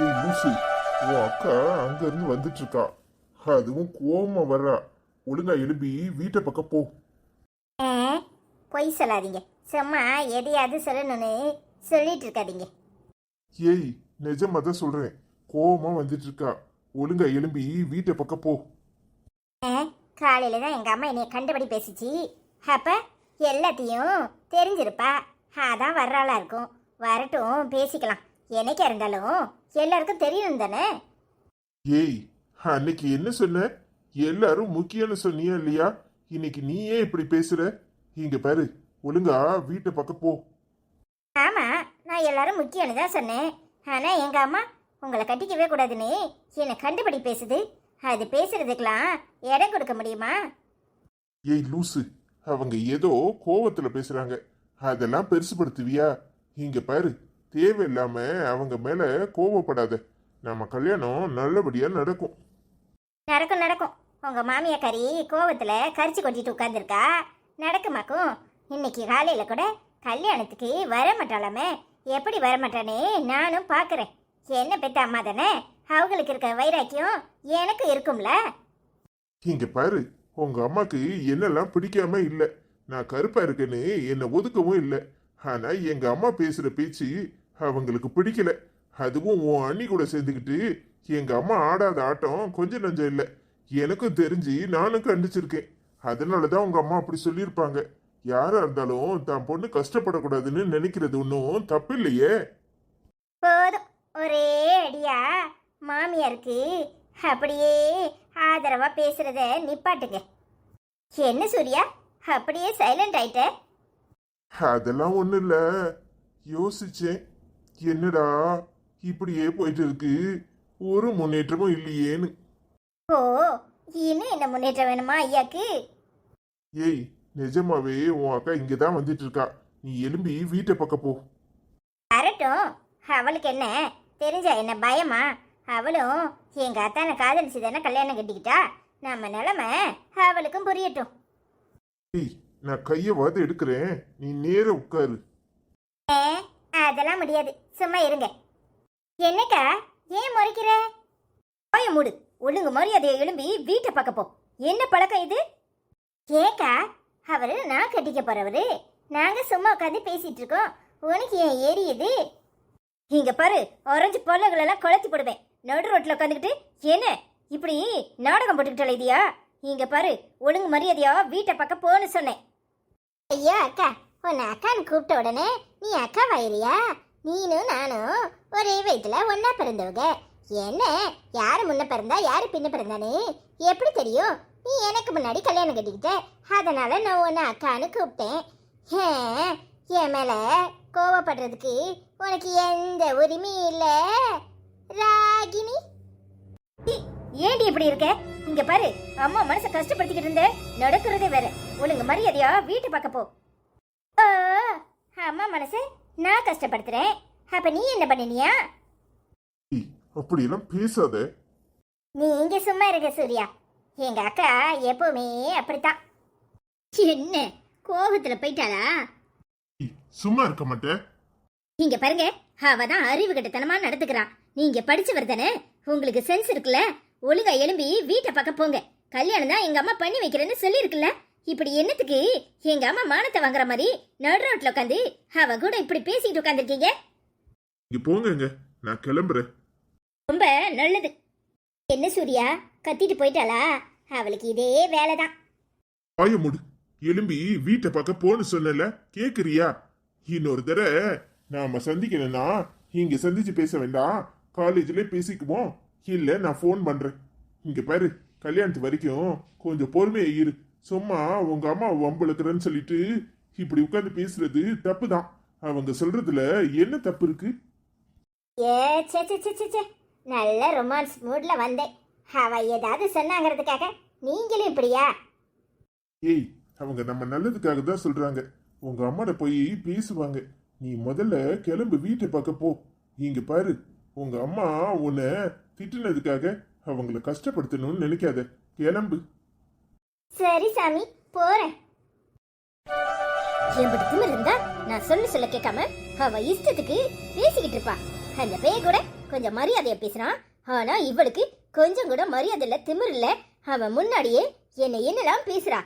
ஏய் லூசு, உன் அக்கா அங்க இருந்து வந்துட்டு இருக்கா. அதுவும் கோவமா வர்றா. ஒழுங்கா எழுப்பி வீட்டை பக்கம் போ. ஆ, பொய் சொல்லாதீங்க. சும்மா எதையாவது சொல்லணும்னு சொல்லிட்டு இருக்காதீங்க. ஏய் நிஜமா தான் சொல்றேன், கோவமா வந்துட்டு இருக்கா. ஒழுங்கா எழும்பி வீட்டை பக்கம் போ. ஆ, காலையில தான் எங்க அம்மா என்னைய கண்டபடி பேசிச்சு. அப்ப எல்லாத்தையும் தெரிஞ்சிருப்பா. அதான் வர்றாளா இருக்கும். வரட்டும், பேசிக்கலாம். என்னைக்கா இருந்தாலும் எல்லாருக்கும் தெரியணும் தானே. ஏய் அன்னைக்கு என்ன சொன்ன? எல்லாரும் முக்கியம்னு சொன்னியா இல்லையா? இன்னைக்கு நீ ஏன் இப்படி பேசுற? இங்க பாரு, ஒழுங்கா வீட்டை பக்கம் போ. ஆமா, நான் எல்லாரும் முக்கியம்னு தான் சொன்னேன். ஆனா எங்க அம்மா உங்களை கட்டிக்கவே கூடாதுன்னு என்னை கண்டுபடி பேசுது. அது பேசுறதுக்கெல்லாம் இடம் கொடுக்க முடியுமா? ஏய் லூசு, அவங்க ஏதோ கோவத்துல பேசுறாங்க. அதெல்லாம் பெருசுபடுத்துவியா? இங்க பாரு, தேவையில்லாம அவங்க மேல கோவப்படாத. நம்ம கல்யாணம் நல்லபடியா நடக்கும். நடக்கும் நடக்கும். உங்க மாமியாக்காரி கோவத்துல கரிச்சு கொட்டிட்டு உட்காந்துருக்கா. நடக்குமாக்கும். இன்னைக்கு காலையில கூட கல்யாணத்துக்கு வரமாட்டாளாமே. எப்படி வரமாட்டானே நானும் பாக்குறேன். என்ன பெத்த அம்மா தானே, அவங்களுக்கு இருக்க வைராக்கியம் எனக்கு இருக்கும்ல. இங்க பாரு, உங்க அம்மாக்கு என்னெல்லாம் பிடிக்காம இல்ல. நான் கருப்பா இருக்கேன்னு என்னை ஒதுக்கவும் இல்லை. ஆனா எங்க அம்மா பேசுற பேச்சு அவங்களுக்கு பிடிக்கல. அதுவும் உன் அண்ணி கூட சேர்ந்துக்கிட்டு எங்க அம்மா ஆடாத ஆட்டம் கொஞ்சம் நஞ்சம் இல்லை. எனக்கும் தெரிஞ்சு நானும் கண்டிச்சிருக்கேன். அதனாலதான் உங்க அம்மா அப்படி சொல்லியிருப்பாங்க. யாரா இருந்தாலும் தான் பொண்ணு கஷ்டப்படக்கூடாதுன்னு நினைக்கிறது ஒன்றும் தப்பு இல்லையே. போதும், ஒரே அடியா மாமியாருக்கு அப்படியே ஆதரவா பேசுறத நிப்பாட்டுங்க. என்ன சூர்யா, அப்படியே சைலண்ட் ஆயிட்ட? அதெல்லாம் ஒண்ணு இல்ல, யோசிச்சேன். என்னடா இப்படியே போயிட்டு இருக்கு, ஒரு முன்னேற்றமும் இல்லையேன்னு. ஓ, இன்னும் என்ன முன்னேற்றம் வேணுமா ஐயாக்கு? ஏய் நிஜமாவே உன் அக்கா இங்கதான் வந்துட்டு இருக்கா. நீ எழும்பி வீட்டை பக்கம் போ. வரட்டும், அவளுக்கு என்ன தெரிஞ்சா என்ன பயமா? அவளும் எங்க அத்தானை காதலிச்சு தானே கல்யாணம் கட்டிக்கிட்டா. நம்ம நிலைமை அவளுக்கும் புரியட்டும். ஏய் நான் கையவாது எடுக்கிறேன், நீ நேர உட்காரு. ஏ, அதெல்லாம் முடியாது. சும்மா இருங்க. என்னக்கா, ஏன் முறைக்கிற? போய மூடு. ஒழுங்கு மரியாதையை எழும்பி வீட்டை பார்க்க போ. என்ன பழக்கம் இது? ஏக்கா, அவரு நான் கட்டிக்க போறவரு. நாங்க சும்மா உட்காந்து பேசிட்டு இருக்கோம். உனக்கு ஏன் ஏறியது? இங்க பாரு, ஆரஞ்சு பொருள்கள் எல்லாம் கொளுத்தி போடுவேன். நடு ரோட்ல உட்காந்துக்கிட்டு என்ன இப்படி நாடகம் போட்டுக்கிட்டு இதியா? இங்க பாரு, ஒழுங்கு மரியாதையா வீட்டை பக்கம் போன்னு சொன்னேன். ஐயா அக்கா, உன்னை அக்கான்னு கூப்பிட்ட உடனே நீ அக்கா வாயிலியா? நீனும் நானும் ஒரே வயிற்றுல ஒன்னா பிறந்தவங்க. என்ன, யாரு முன்ன பிறந்தா யாரு பின்ன பிறந்தானே எப்படி தெரியும்? நீ எனக்கு முன்னாடி கல்யாணம் கட்டிக்கிட்ட. அதனால நான் உன்னை அக்கான்னு கூப்பிட்டேன். என் மேல கோவப்படுறதுக்கு உனக்கு எந்த உரிமையும் இல்ல ராகினி. ஏண்டி இப்படி இருக்க? இங்க பாரு, அம்மா மனசை கஷ்டப்படுத்திக்கிட்டு இருந்த. நடக்கிறதே வேற. ஒழுங்கு மரியாதையா வீட்டு பார்க்க போ. அம்மா மனசை நான் கஷ்டப்படுத்துறேன். அப்ப நீ என்ன பண்ணினியா? அப்படியெல்லாம் பேசாத. நீ இங்க சும்மா இருக்க சூர்யா. எங்க அக்கா எப்பவுமே அப்படித்தான். என்ன கோபத்துல போயிட்டாளா? சும்மா இருக்க மாட்டேன். இங்க பாருங்க, அவதான் அறிவு கட்டத்தனமா நடந்துக்கிறான். நீங்க படிச்சவர் தானே, உங்களுக்கு சென்ஸ் இருக்குல்ல. ஒழுங்கா எழும்பி வீட்டை பக்கம் போங்க. கல்யாணம் தான் எங்க அம்மா பண்ணி வைக்கிறேன்னு சொல்லி இருக்குல்ல. இப்படி என்னத்துக்கு எங்க அம்மா மானத்தை வாங்குற மாதிரி நடு ரோட்ல உட்காந்து அவ கூட இப்படி பேசிட்டு உட்காந்துருக்கீங்க? போங்க, நான் கிளம்புறேன். ரொம்ப நல்லது. என்ன சூர்யா, கத்திட்டு போயிட்டாளா? அவளுக்கு இதே வேலைதான். வாய மூடு, எழும்பி வீட்டை பக்கம் போன்னு சொன்னல, கேக்குறியா? இன்னொரு தடவை நாம சந்திக்கணும்னா இங்க சந்திச்சு பேச வேண்டாம், காலேஜ்ல பேசிக்குவோம். இல்ல நான் போன் பண்றேன். இங்க பாரு, கல்யாணத்து வரைக்கும் கொஞ்சம் பொறுமையா இரு. சும்மா உங்க அம்மா வம்பளுக்குறேன்னு சொல்லிட்டு இப்படி உட்காந்து பேசுறது தப்பு தான். அவங்க சொல்றதுல என்ன தப்பு இருக்கு? ஏ சே சே சே சே சே, நல்ல ரொமான்ஸ் மூட்ல வந்தேன். அவ ஏதாவது சொன்னாங்கிறதுக்காக நீங்களும் இப்படியா? ஏய், அவங்க நம்ம நல்லதுக்காக தான் சொல்றாங்க. உங்க அம்மாட்ட போய் பேசுவாங்க. நீ முதல்ல கிளம்பு, வீட்டை பார்க்க போ. இங்க பாரு, உங்க அம்மா உன்னை திட்டுனதுக்காக அவங்கள கஷ்டப்படுத்தணும்னு நினைக்காத. கிளம்பு. சரி சாமி, போறேன். எப்படி திமிரு இருந்தா நான் சொல்ல கேட்காம அவ இஷ்டத்துக்கு பேசிக்கிட்டு இருப்பா. அந்த பேய் கூட கொஞ்சம் மரியாதையா பேசுறான். ஆனா இவளுக்கு கொஞ்சம் கூட மரியாதை இல்ல, திமிர் இல்ல. அவன் முன்னாடியே என்னெல்லாம் பேசுறா.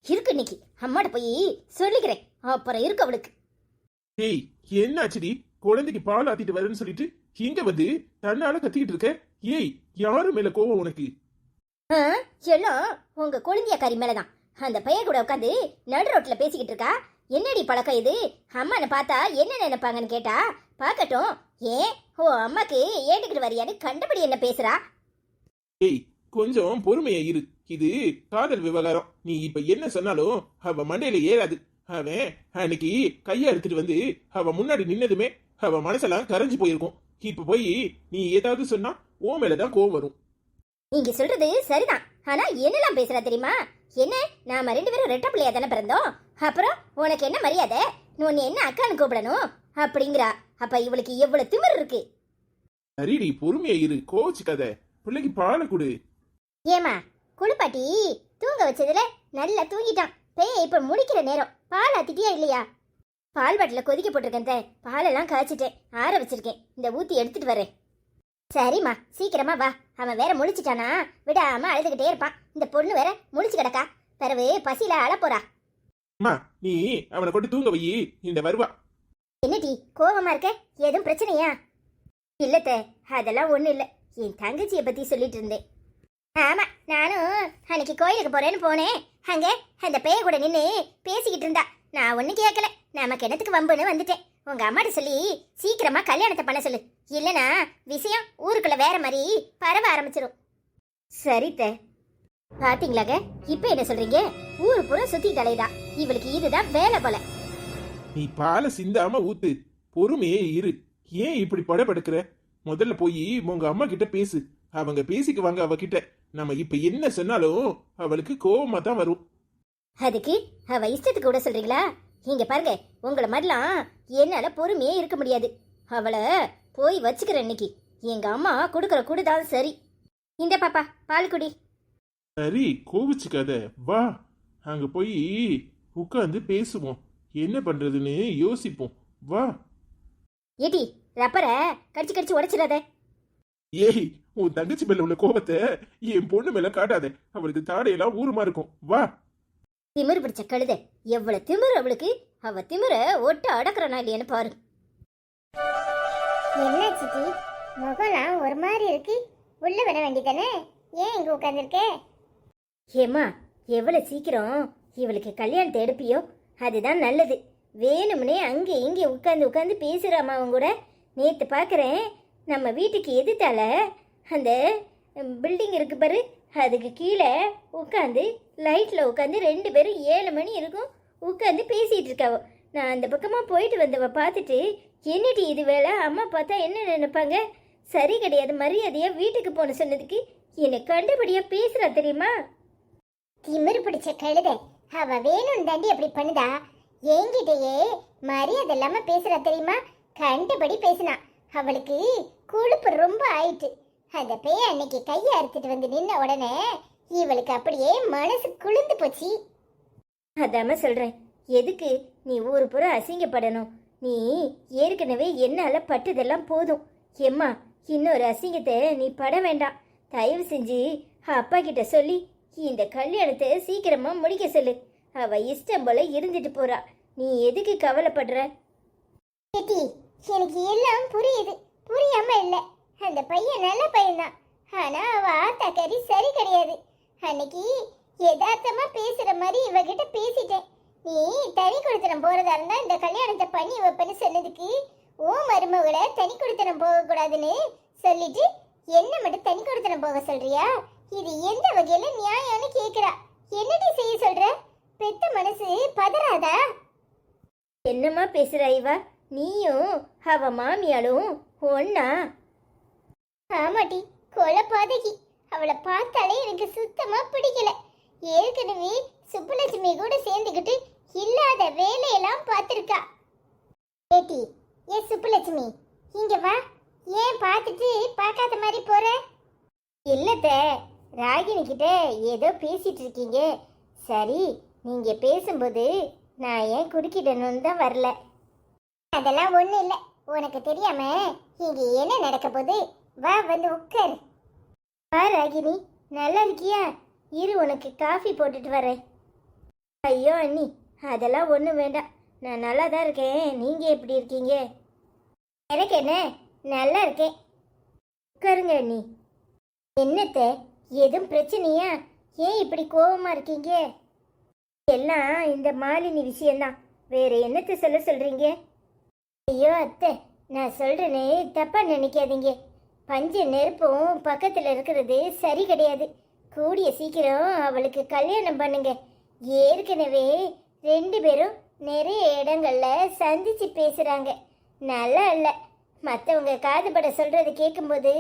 இருக்கு இன்னைக்கு அம்மாட்ட போய் சொல்லிக்கிறேன், அப்புறம் இருக்கு அவளுக்கு. ஏய், என்னாச்சுடி? குழந்தைக்கு பால் ஆத்திட்டு வரேன்னு சொல்லிட்டு இங்க வந்து தன்னால கத்திக்கிட்டு இருக்க. ஏய், யாரு மேல கோவம் உனக்கு? ஆ, எல்லாம் உங்க கொழுந்தியக்காரி மேலதான். அந்த பையன் கூட உட்காந்து நடு ரோட்ல பேசிக்கிட்டு இருக்கா. என்னடி பழக்கம் இது? அம்மானை பார்த்தா என்ன நினைப்பாங்கன்னு கேட்டா, பார்க்கட்டும். ஏன் ஓ அம்மாக்கு ஏட்டுக்கிட்டு வரியான்னு கண்டபடி என்ன பேசுறா. ஏய், கொஞ்சம் பொறுமையா இரு. இது காதல் விவகாரம். நீ இப்ப என்ன சொன்னாலும் அவ மண்டையில ஏறாது. அவன் அன்னைக்கு கைய எடுத்துட்டு வந்து அவ முன்னாடி நின்னதுமே அவ மனசெல்லாம் கரைஞ்சு போயிருக்கும். இப்ப போய் நீ ஏதாவது சொன்னா ஓ மேலதான் கோவம் வரும். நீங்க சொல்றது சரிதான். ஆனா என்னெல்லாம் பேசுறா தெரியுமா? என்ன, நாம 2 பேரும் ரெட்ட பிள்ளையா தானே பிறந்தோம். அப்புறம் உனக்கு என்ன மரியாதை? உன்னை என்ன அக்கான்னு கூப்பிடணும் அப்படிங்கிறா. அப்ப இவளுக்கு எவ்வளவு திமிர் இருக்கு. சரிடி, பொறுமையா இரு, கோச்சுக்காத. பிள்ளைக்கு பாலை கொடு. ஏமா, குளிப்பாட்டி தூங்க வச்சதுல நல்லா தூங்கிட்டான். பேய இப்ப முடிக்கிற நேரம். பால் ஆத்திட்டியா இல்லையா? பால் பாட்டில கொதிக்க போட்டிருக்கேன். பாலெல்லாம் காய்ச்சிட்டேன், ஆற வச்சிருக்கேன். இந்த ஊத்தி எடுத்துட்டு வரேன். சரிம்மா, சீக்கிரமா வா. அவன் வேற முழிச்சிட்டானா விடாம அழுதுகிட்டே இருப்பான். இந்த பொண்ணு வேற முழிச்சு கிடக்கா. பிறகு பசியில அழ போறா. அம்மா, நீ அவனை கொண்டு தூங்க வை, இந்த வருவா. என்னடி கோவமா இருக்க? எதுவும் பிரச்சனையா? இல்லத்த, அதெல்லாம் ஒண்ணு இல்ல. என் தங்கச்சிய பத்தி சொல்லிட்டு இருந்தேன். ஆமா, நானும் அன்னைக்கு கோயிலுக்கு போறேன்னு போனேன். அங்க அந்த பேய கூட நின்னு பேசிக்கிட்டு இருந்தா. நான் ஒண்ணு கேட்கல. நம்ம கிணத்துக்கு வம்புன்னு வந்துட்டேன். உங்க அம்மாட்ட சொல்லி சீக்கிரமா கல்யாணத்தை பண்ண சொல்லு. இல்லனா விஷயம் ஊருக்குள்ள வேற மாதிரி பரவ ஆரம்பிச்சிடும். சரித்த. பாத்தீங்களாங்க, இப்ப என்ன சொல்றீங்க? ஊரு பூரா சுத்திட்டு அலையுதா. இவளுக்கு இதுதான் வேலை போல. நீ பாலை சிந்தாம ஊத்து, பொறுமையே இரு. ஏன் இப்படி படபடுக்கிற? முதல்ல போய் உங்க அம்மா கிட்ட பேசு. அவங்க பேசிக்குவாங்க அவகிட்ட. நம்ம இப்ப என்ன சொன்னாலும் அவளுக்கு கோவமா தான் வரும். அதுக்கு அவ இஷ்டத்துக்கு கூட சொல்றீங்களா? இங்க பாருங்க, உங்களை மாதிரிலாம் என்னால பொறுமையே இருக்க முடியாது. அவளை போய் வச்சுக்கிறேன் இன்னைக்கு. எங்க அம்மா கொடுக்கற கூடுதான் சரி. இந்த பாப்பா, பால் குடி. சரி, கோவிச்சுக்காத, வா. அங்க போய் உட்காந்து பேசுவோம். என்ன பண்றதுன்னு யோசிப்போம், வா. ஏடி, ரப்பரை கடிச்சு கடிச்சு உடைச்சிடாத. ஏய், உன் தங்கச்சி மேல உள்ள கோபத்தை என் பொண்ணு மேல காட்டாத. அவளுக்கு தாடையெல்லாம் ஊருமா இருக்கும், வா. திமிரு பிடிச்ச கழுத. எவ்வளவு திமிரு அவளுக்கு. அவ திமிர ஒட்ட அடக்குறனா இல்லையான்னு பாரு. என்ன சித்தி, முகம்லாம் ஒரு மாதிரி இருக்கு. உள்ள வர வேண்டியதானே? ஏன் இங்க உட்காந்துருக்க? ஏம்மா, எவ்வளவு சீக்கிரம் இவளுக்கு கல்யாணத்தை எடுப்பியோ அதுதான் நல்லது. வேணும்னே அங்கே இங்கே உட்காந்து உட்காந்து பேசுறாமா அவங்க கூட. நேற்று பார்க்குறேன், நம்ம வீட்டுக்கு எதிர்த்தால அந்த பில்டிங் இருக்கு பாரு, அதுக்கு கீழே உட்காந்து லைட்டில் உட்காந்து 2 பேரும் 7 மணி இருக்கும் உட்காந்து பேசிகிட்டு இருக்காவோ. நான் அந்த பக்கமாக போயிட்டு வந்தவ பார்த்துட்டு, என்னடி இது வேலை, அம்மா பார்த்தா என்ன நினைப்பாங்க? சரி கிடையாது, மரியாதையாக வீட்டுக்கு போன சொன்னதுக்கு என்னை கண்டபடியாக பேசுகிறா தெரியுமா? திமிரு பிடிச்ச கழுத. அவ வேணும்னு தாண்டி அப்படி பண்ணுதா? என்கிட்டயே மரியாதை இல்லாம பேசுறா தெரியுமா? கண்டபடி பேசினா. அவளுக்கு கொழுப்பு ரொம்ப ஆயிட்டு. அந்த பேய அன்னைக்கு கையை அறுத்துட்டு வந்து நின்ன உடனே இவளுக்கு அப்படியே மனசு குளிர்ந்து போச்சு. அதாம சொல்கிறேன், எதுக்கு நீ ஊரு பூரா அசிங்கப்படணும்? நீ ஏற்கனவே என்னால் பட்டதெல்லாம் போதும். எம்மா, இன்னொரு அசிங்கத்தை நீ பட வேண்டாம். தயவு செஞ்சு அப்பா கிட்ட சொல்லி இந்த கல்யாணத்தை சீக்கிரமா முடிக்க சொல்லு. அவ இஷ்டம் போல இருந்துட்டு போறா. நீ எதுக்கு கவலைப்படுற? கேட்டி, எனக்கு எல்லாம் புரியுது. புரியாம இல்ல. அந்த பையன் நல்ல பையன்தான். ஆனா அவ ஆத்தாக்காரி சரி கிடையாது. அன்னைக்கு யதார்த்தமா பேசுற மாதிரி இவகிட்ட பேசிட்டேன். நீ தனி கொடுத்தனம் போறதா இருந்தா இந்த கல்யாணத்தை பண்ணி வைப்பேன்னு சொன்னதுக்கு ஓ மருமகளை தனி கொடுத்தனம் போக கூடாதுன்னு சொல்லிட்டு என்ன மட்டும் தனி கொடுத்தனம் போக சொல்றியா? இது எந்த வகையில நியாயம்னு கேக்குறா. என்னடி செய்ய சொல்ற? பெத்த மனசு பதறாதா? என்னம்மா பேசுற இவா? நீயும் அவ மாமியாலும் ஒன்னா? ஆமாட்டி, கொலைபாதகி. அவளை பார்த்தாலே எனக்கு சுத்தமா பிடிக்கல. ஏற்கனவே சுப்புலட்சுமி கூட சேர்ந்துக்கிட்டு இல்லாத வேலையெல்லாம் பார்த்துருக்கா. ஏட்டி, ஏ சுப்புலட்சுமி, இங்க வா. ஏன் பார்த்துட்டு பார்க்காத மாதிரி போற? இல்லத்த, ராகினி கிட்ட ஏதோ பேசிட்டு இருக்கீங்க. சரி, நீங்க பேசும்போது நான் ஏன் குறுக்கிடணும்னு தான் வரல. அதெல்லாம் ஒண்ணும் இல்ல. உனக்கு தெரியாம இங்க என்ன நடக்க போகுது? வா வந்து உட்காரு. வா ராகினி, நல்லா இருக்கியா? இரு, உனக்கு காஃபி போட்டுட்டு வரேன். ஐயோ அண்ணி, அதெல்லாம் ஒன்றும் வேண்டாம், நான் நல்லா தான் இருக்கேன். நீங்கள் எப்படி இருக்கீங்க? எனக்கு என்ன, நல்லா இருக்கேன். உட்காருங்க அண்ணி. என்னத்த, எதுவும் பிரச்சனையா? ஏன் இப்படி கோவமா இருக்கீங்க? எல்லாம் இந்த மாலினி விஷயம்தான், வேற என்னத்த சொல்றீங்க? ஐயோ அத்தை, நான் சொல்றேனே, தப்பா நினைக்காதீங்க. பஞ்ச நெருப்பும் பக்கத்துல இருக்கிறது சரி கிடையாது. கூடிய சீக்கிரம் அவளுக்கு கல்யாணம் பண்ணுங்க. ஏற்கனவே 2 பேரும் நிறைய இடங்கள்ல சந்திச்சு பேசுறாங்க. நல்லா இல்லை. மற்றவங்க காதுபட சொல்றது கேட்கும்போது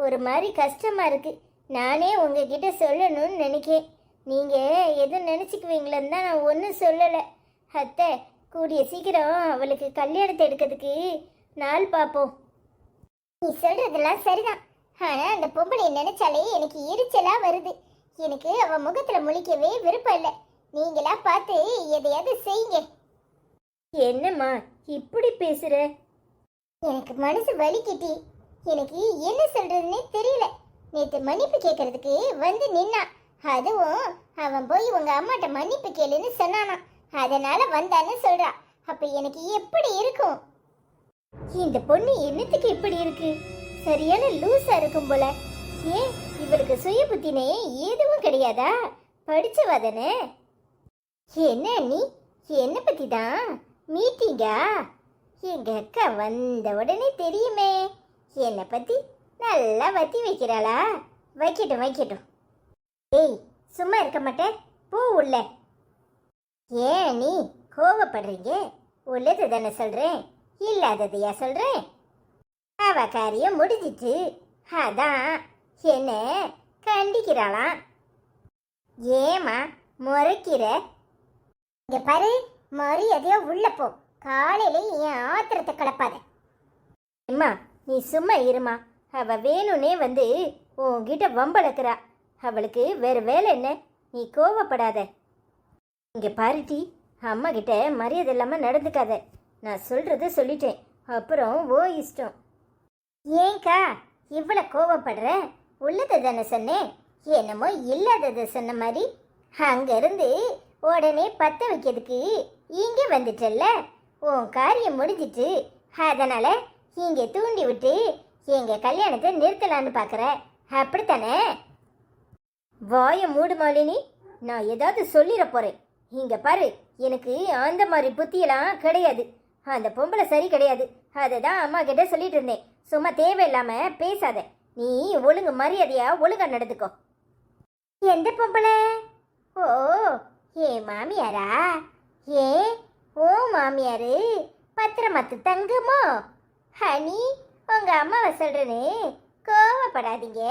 ஒரு மாதிரி கஷ்டமா இருக்கு. நானே உங்ககிட்ட சொல்லணும்னு நினைக்கேன். நீங்க எதுவும் நினைச்சுக்குவீங்களன்னு தான் நான் ஒன்றும் சொல்லலை. அத்தை, கூடிய சீக்கிரம் அவளுக்கு கல்யாணத்தை எடுக்கிறதுக்கு நாள் பார்ப்போம். நீ சொல்றதெல்லாம் சரிதான். ஆனா அந்த பொம்பளையை நினைச்சாலே எனக்கு எரிச்சலா வருது. எனக்கு அவ முகத்துல முழிக்கவே விருப்பம் இல்லை. நீங்களா பார்த்து எதையாவது செய்யுங்க. என்னம்மா இப்படி பேசுற? எனக்கு மனசு வலிக்கிட்டி. எனக்கு என்ன சொல்றதுன்னே தெரியல. நேத்து மன்னிப்பு கேட்கறதுக்கு வந்து நின்னா. அதுவும் அவன் போய் உங்க அம்மாட்ட மன்னிப்பு கேளுன்னு சொன்னானா. அதனால வந்தான்னு சொல்றா. அப்ப எனக்கு எப்படி இருக்கும்? இந்த பொண்ணு என்னத்துக்கு இப்படி இருக்கு? சரியான லூசா இருக்கும் போல. ஏன் இவளுக்கு சுய புத்தினே எதுவும் கிடையாதா? படிச்சவாதானே? என்ன நீ, என்ன பத்தி தான் மீட்டிங்கா? எங்க அக்கா வந்த உடனே தெரியுமே. என்னை பத்தி நல்லா வத்தி வைக்கிறாளா? வைக்கட்டும் வைக்கட்டும். ஏய், சும்மா இருக்க மாட்டேன், போ உள்ள. ஏன் நீ கோவப்படுறீங்க? உள்ளது தானே சொல்றேன், இல்லாததையா சொல்றேன்? அவ காரியம் முடிஞ்சிச்சு, அதான் என்ன கண்டிக்கிறாளாம். ஏமா முறைக்கிற? இங்க பாரு, மரியாதையா உள்ள போ. காலையில என் ஆத்திரத்தை கலப்பாத. அம்மா, நீ சும்மா இருமா. அவ வேணும்னே வந்து உன்கிட்ட வம்பளக்குறா. அவளுக்கு வேற வேலை என்ன? நீ கோவப்படாத. இங்க பாருட்டி, அம்மா கிட்ட மரியாதை இல்லாம நடந்துக்காத. நான் சொல்றத சொல்லிட்டேன், அப்புறம் ஓ இஷ்டம். ஏங்கா இவ்வளோ கோவப்படுற? உள்ளதை தானே சொன்னேன், என்னமோ இல்லாததை சொன்ன மாதிரி. அங்கிருந்து உடனே பத்த வைக்கிறதுக்கு இங்கே வந்துட்டல்ல. உன் காரியம் முடிஞ்சிட்டு, அதனால இங்கே தூண்டி விட்டு எங்க கல்யாணத்தை நிறுத்தலான்னு பார்க்குற, அப்படித்தானே? வாய மூடு மாலினி, நான் ஏதாவது சொல்லிட போறேன். இங்க பாரு, எனக்கு அந்த மாதிரி புத்தியெல்லாம் கிடையாது. அந்த பொம்பளை சரி கிடையாது. அதை தான் அம்மா கிட்ட சொல்லிட்டு இருந்தேன். சும்மா தேவையில்லாம பேசாத. நீ ஒழுங்கு மரியாதையா ஒழுங்கா நடந்துக்கோ. எந்த பொம்பளை? ஓ, ஏ மாமியாரா? ஏ ஓ மாமியாரு பத்திரமத்து தங்குமோ? ஹனி, உங்க அம்மாவை சொல்றேன்னு கோவப்படாதீங்க.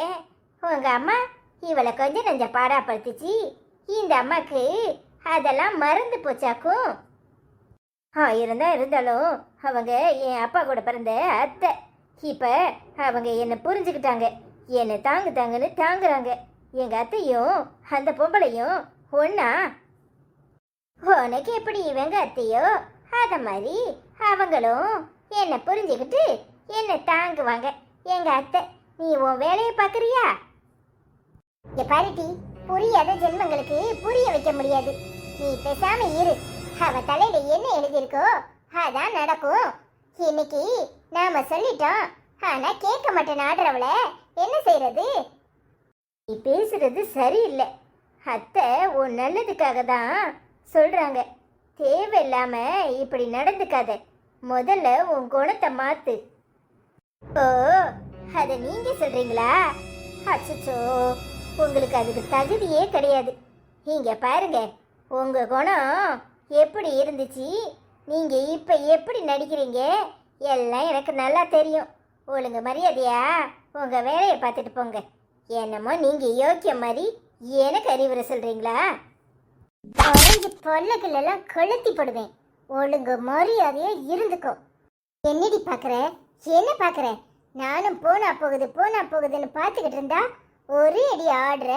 உங்க அம்மா இவளை கொஞ்சம் நெஞ்ச பாடாப்படுத்துச்சு. இந்த அம்மாக்கு அதெல்லாம் மறந்து போச்சாக்கும். இருந்தாலும் அவங்க என் அப்பா கூட பிறந்த அத்தை. இப்போ அவங்க என்னை புரிஞ்சுக்கிட்டாங்க. என்னை தாங்குன்னு தாங்குறாங்க. எங்கள் அத்தையும் அந்த பொம்பளையும் ஒன்னா. உனக்கு எப்படி இவங்க அத்தையோ அத மாதிரி அவங்களும் என்னை புரிஞ்சுக்கிட்டு என்னை தாங்குவாங்க. எங்க அத்தை, நீ உன் வேலையை பார்க்குறியா? இங்க பாருட்டி, புரியாத ஜென்மங்களுக்கு புரிய வைக்க முடியாது. நீ பேசாம இரு. அவ தலையில என்ன எழுதியிருக்கோ அதான் நடக்கும். இன்னைக்கு நாம சொல்லிட்டோம், ஆனா கேட்க மாட்டேன் ஆடுறவள என்ன செய்யறது? நீ பேசுறது சரியில்லை. அத்தை உன் நல்லதுக்காக தான் சொல்றாங்க. தேவையில்லாம இப்படி நடந்துக்காத. முதல்ல உன் குணத்தை மாத்து. ஓ, அதை நீங்க சொல்றீங்களா? அச்சோ, உங்களுக்கு அதுக்கு தகுதியே கிடையாது. இங்க பாருங்க, உங்க குணம் எப்படி இருந்துச்சு, நீங்க இப்ப எப்படி நடிக்கிறீங்க எல்லாம் எனக்கு நல்லா தெரியும். ஒழுங்கு மரியாதையா உங்க வேலையை பார்த்துட்டு போங்க. என்னமோ நீங்க யோக்கிய மாதிரி எனக்கு அறிவுரை சொல்றீங்களா? பொல்லுகள் எல்லாம் கொளுத்தி போடுவேன். ஒழுங்கு மரியாதையா இருந்துக்கோ. என்னடி பாக்குற? என்ன பாக்குற? நானும் போனா போகுதுன்னு பார்த்துக்கிட்டு இருந்தா ஒரே அடி ஆடுற.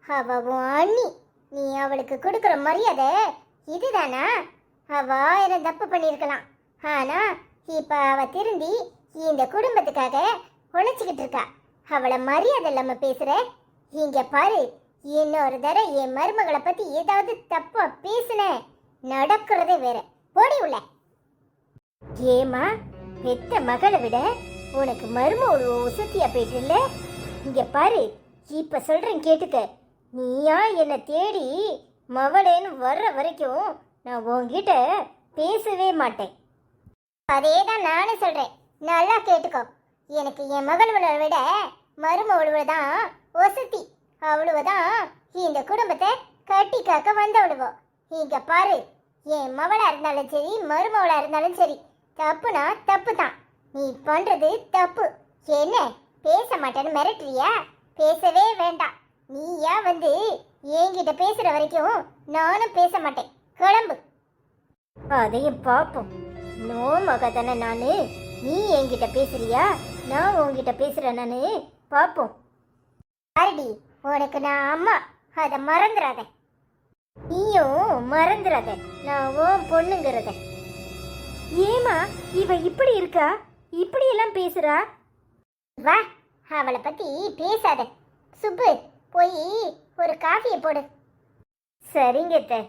அவ உன் அண்ணி, நீ அவளுக்கு கொடுக்குற மரியாதை இதுதானா? அவ 1000 தப்பு பண்ணியிருக்கலாம், ஆனா இப்ப அவ திருந்தி இந்த குடும்பத்துக்காக உழைச்சிக்கிட்டு இருக்கா. அவளை மரியாதை இல்லாம பேசுற. இங்க பாரு, இன்னொரு தடவை என் மருமகளை பத்தி ஏதாவது தப்பா பேசுன நடக்கிறதே வேற. போடி உள்ள. ஏமா பெத்த மகளை விட உனக்கு மருமகள் உசத்தியா போயிட்டு இல்ல? இங்க பாரு, இப்ப சொல்றேன் கேட்டுக்க. நீயா என்னை தேடி மவளேன்னு வர்ற வரைக்கும் நான் உன்கிட்ட பேசவே மாட்டேன். அதே தான் நானும் சொல்றேன், நல்லா கேட்டுக்கோ. எனக்கு என் மகளோட விட மருமவளுவ தான் ஒசத்தி. அவளுவ தான் இந்த குடும்பத்தை கட்டி காக்க வந்தவளுவோ. இங்க பாரு, என் மவளா இருந்தாலும் சரி மருமவளா இருந்தாலும் சரி, தப்புனா தப்பு தான். நீ பண்றது தப்பு. என்ன பேச மாட்டேன்னு மிரட்டுறியா? பேசவே வேண்டாம். நீயா வந்து என்கிட்ட பேசுற வரைக்கும் நானும் பேச மாட்டேன். கிளம்பு. அதையும் பார்ப்போம். நோ மக தானே நானு. நீ என்கிட்ட பேசுறியா, நான் உன்கிட்ட பேசுறேன் நானு. பார்ப்போம். பாருடி, உனக்கு நான் அம்மா, அதை மறந்துடாத. நீயும் மறந்துடாத நான் உன் பொண்ணுங்கிறத. ஏமா இவ இப்படி இருக்கா? இப்படி எல்லாம் பேசுறா? வா, அவளை பத்தி பேசாத. சுப்பு, போய் ஒரு காஃபியை போடு. சரிங்க அத்தை.